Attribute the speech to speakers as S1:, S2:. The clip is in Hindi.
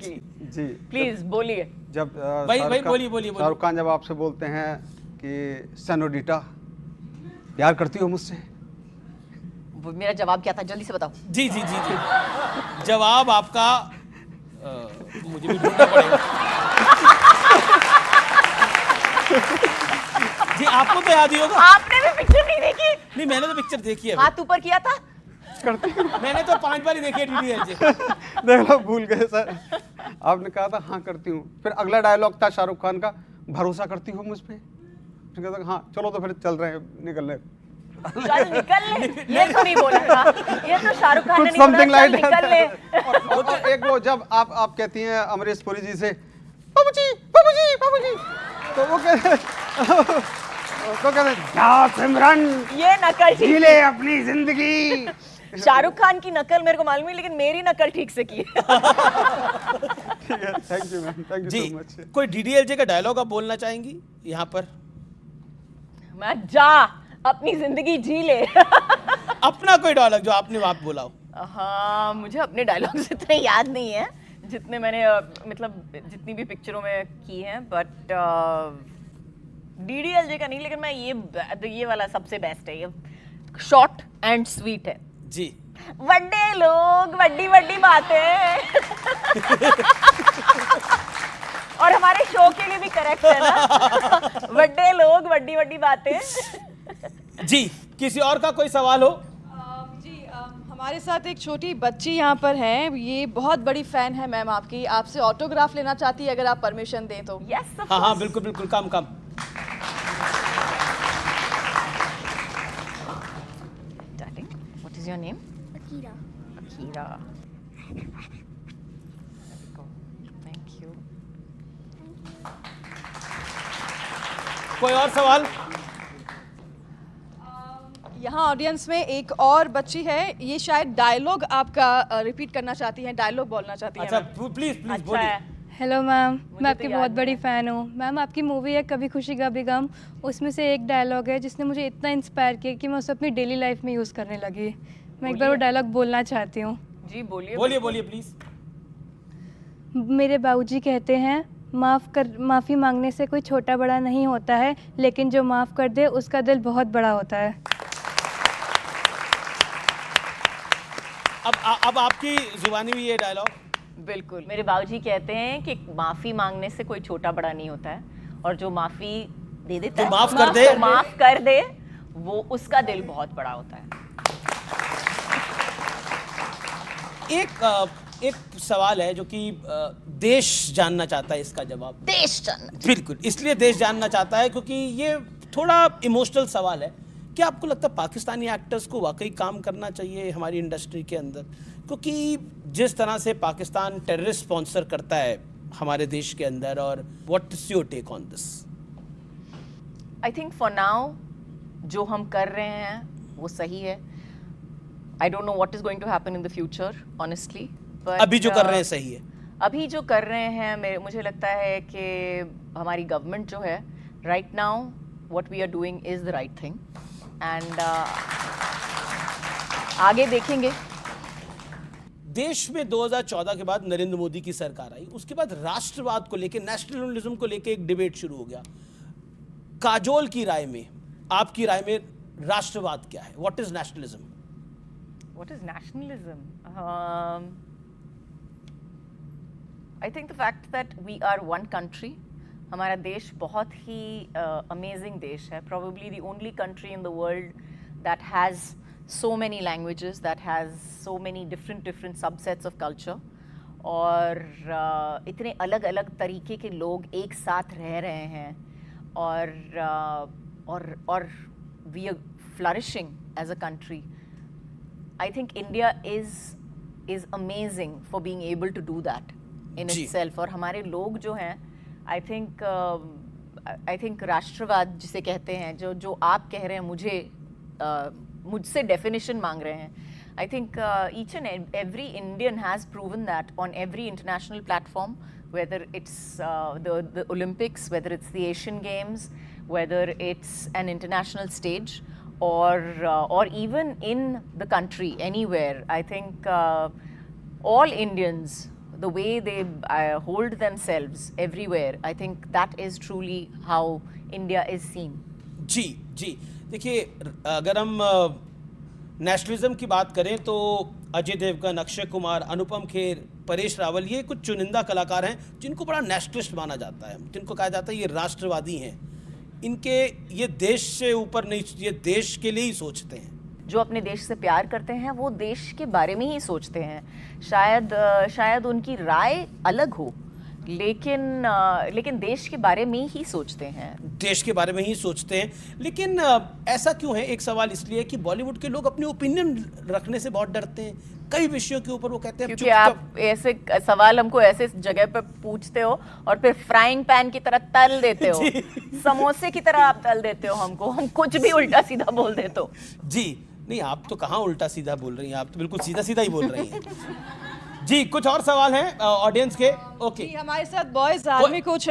S1: की।
S2: जी
S1: प्लीज बोलिए।
S2: जब
S3: भाई बोलिए।
S2: शाहरुख खान जब आपसे बोलते हैं कि सेनोरिटा प्यार करती हो मुझसे,
S1: वो मेरा जवाब क्या था, जल्दी से बताओ।
S3: जी जवाब आपका मुझे भी ढूंढना पड़ेगा। जी आपको तो याद ही होगा।
S1: आपने भी पिक्चर नहीं देखी?
S3: नहीं मैंने तो पिक्चर देखी है।
S1: हाथ ऊपर किया था।
S3: मैंने तो 5 बार ही देखी है डीडीएलजे।
S2: देख लो भूल गए सर। आपने कहा था हाँ करती हूँ, फिर अगला डायलॉग था शाहरुख खान का, भरोसा करती हो मुझ पे? फिर कहता हाँ चलो तो फिर चल रहे हैं निकलने।
S1: चल निकल ले, ये तो नहीं बोला था, ये तो शाहरुख खान ने
S2: कुछ
S1: नहीं बोला,
S2: something
S1: चल
S2: like
S1: निकल ले।
S2: और एक वो जब आप कहती हैं अमरीश पुरी जी से बाबूजी, तो वो कहते तो कहते जा सिमरन
S1: ये नकल
S2: जी
S1: ठीक
S2: ले अपनी जिंदगी।
S1: शाहरुख खान की नकल मेरे को मालूम है, लेकिन मेरी नकल ठीक से की है।
S2: Thank you ma'am, thank you
S3: जी
S2: सो मच।
S3: कोई डीडीएलजे का डायलॉग आप बोलना चाहेंगी यहाँ पर?
S1: मैं जा अपनी जिंदगी जी ले।
S3: अपना कोई डायलॉग जो आपने वहां बोला हो।
S1: हाँ, मुझे अपने डायलॉग्स इतने याद नहीं है जितने मैंने मतलब जितनी भी पिक्चरों में की हैं, बट डीडीएलजे का नहीं, लेकिन मैं ये वाला सबसे बेस्ट है, ये शॉर्ट एंड स्वीट है।
S3: जी
S1: बड़े लोग बड़ी बड़ी बातें। और हमारे शो के लिए भी करेक्ट है ना, बड़े लोग बड़ी बड़ी बातें।
S3: जी किसी और का कोई सवाल हो?
S4: जी हमारे साथ एक छोटी बच्ची यहाँ पर है, ये बहुत बड़ी फैन है मैम आपकी, आपसे ऑटोग्राफ लेना चाहती है अगर आप परमिशन दें तो।
S1: यस
S3: हाँ बिल्कुल कम।
S1: Darling, what is your name? Akira. Thank you.
S3: कोई और सवाल?
S4: यहाँ ऑडियंस में एक और बच्ची है, ये शायद डायलॉग आपका रिपीट करना चाहती हैं, डायलॉग बोलना चाहती हैं।
S3: अच्छा
S4: मैम।
S3: प्लीज
S1: अच्छा
S3: बोलिए।
S1: है।
S5: हेलो मैम,
S1: मुझे
S5: मैं
S1: तो
S5: आपकी
S1: याद
S5: बहुत
S1: नहीं
S5: बड़ी
S1: है।
S5: फ़ैन हूँ। मैम आपकी मूवी है कभी खुशी कभी गम, उसमें से एक डायलॉग है जिसने मुझे इतना इंस्पायर किया कि मैं उसे अपनी डेली लाइफ में यूज़ करने लगी। मैं एक बार वो डायलॉग बोलना चाहती हूँ।
S1: जी बोलिए।
S3: बोलिए प्लीज।
S5: मेरे बाबूजी कहते हैं माफ़ी मांगने से कोई छोटा बड़ा नहीं होता है, लेकिन जो माफ़ कर दे उसका दिल बहुत बड़ा होता है।
S3: अब आपकी जुबानी भी ये डायलॉग।
S1: बिल्कुल, मेरे बाबूजी कहते हैं कि माफी मांगने से कोई छोटा बड़ा नहीं होता है, और जो माफी दे देता है,
S3: माफ कर दे,
S1: माफ कर दे, वो उसका दिल बहुत बड़ा होता है।
S3: एक सवाल है जो कि देश जानना चाहता है इसका जवाब।
S1: देश जानना
S3: बिल्कुल, इसलिए देश जानना चाहता है क्योंकि ये थोड़ा इमोशनल सवाल है। क्या आपको लगता है पाकिस्तानी एक्टर्स को वाकई काम करना चाहिए हमारी इंडस्ट्री के अंदर? क्योंकि जिस तरह से पाकिस्तान टेररिस्ट स्पॉन्सर करता है हमारे देश के अंदर, और what is your take on this?
S1: I think for now जो हम कर रहे हैं वो सही है। I don't know what is going to happen in the future honestly, but
S3: अभी जो कर रहे हैं सही है।
S1: अभी जो कर रहे हैं मुझे लगता है कि हमारी गवर्नमेंट जो है right now what we are doing is the right thing, and आगे देखेंगे।
S3: देश में 2014 के बाद नरेंद्र मोदी की सरकार आई, उसके बाद राष्ट्रवाद को लेकर, नेशनलिज्म को लेकर एक डिबेट शुरू हो गया। काजोल की राय में, आपकी राय में राष्ट्रवाद क्या है? What is nationalism?
S1: What is nationalism? I think the fact that we are one country. हमारा देश बहुत ही amazing देश है. Probably the only country in the world that has so many languages, that has so many different subsets of culture. और इतने अलग अलग तरीके के लोग एक साथ रह रहे हैं, और we are flourishing as a country. I think India is amazing for being able to do that in itself. और हमारे लोग जो हैं, I think राष्ट्रवाद जिसे कहते हैं, जो आप कह रहे हैं, मुझसे definition मांग रहे हैं. I think each and every Indian has proven that on every international platform, whether it's the Olympics, whether it's the Asian Games, whether it's an international stage, or even in the country, anywhere. I think all Indians, the way they hold themselves everywhere, I think that is truly how India is seen.
S3: जी जी, देखिए अगर हम नेशनलिज्म की बात करें तो अजय देवगन, अक्षय कुमार, अनुपम खेर, परेश रावल, ये कुछ चुनिंदा कलाकार हैं जिनको बड़ा नेशनलिस्ट माना जाता है, जिनको कहा जाता है ये राष्ट्रवादी हैं। इनके ये देश से ऊपर नहीं, ये देश के लिए ही सोचते हैं।
S1: जो अपने देश से प्यार करते हैं वो देश के बारे में ही सोचते हैं। शायद उनकी राय अलग हो, लेकिन देश के बारे में ही सोचते हैं।
S3: देश के बारे में ही सोचते हैं, लेकिन ऐसा क्यों है? एक सवाल इसलिए कि बॉलीवुड के लोग अपनी ओपिनियन रखने से बहुत डरते हैं। कई विषयों के ऊपर वो कहते हैं
S1: क्योंकि आप ऐसे सवाल हमको ऐसे जगह पर पूछते हो और फिर फ्राइंग पैन की तरह तल देते हो, समोसे की तरह आप तल देते हो हमको, हम कुछ भी उल्टा सीधा बोल देते हो।
S3: जी नहीं, आप तो कहाँ उल्टा सीधा बोल रही हैं, आप तो बिल्कुल सीधा सीधा ही बोल रही हैं। जी, कुछ और सवाल हैं ऑडियंस के? ओके,
S4: हमारे साथ बॉयज आर्मी कोच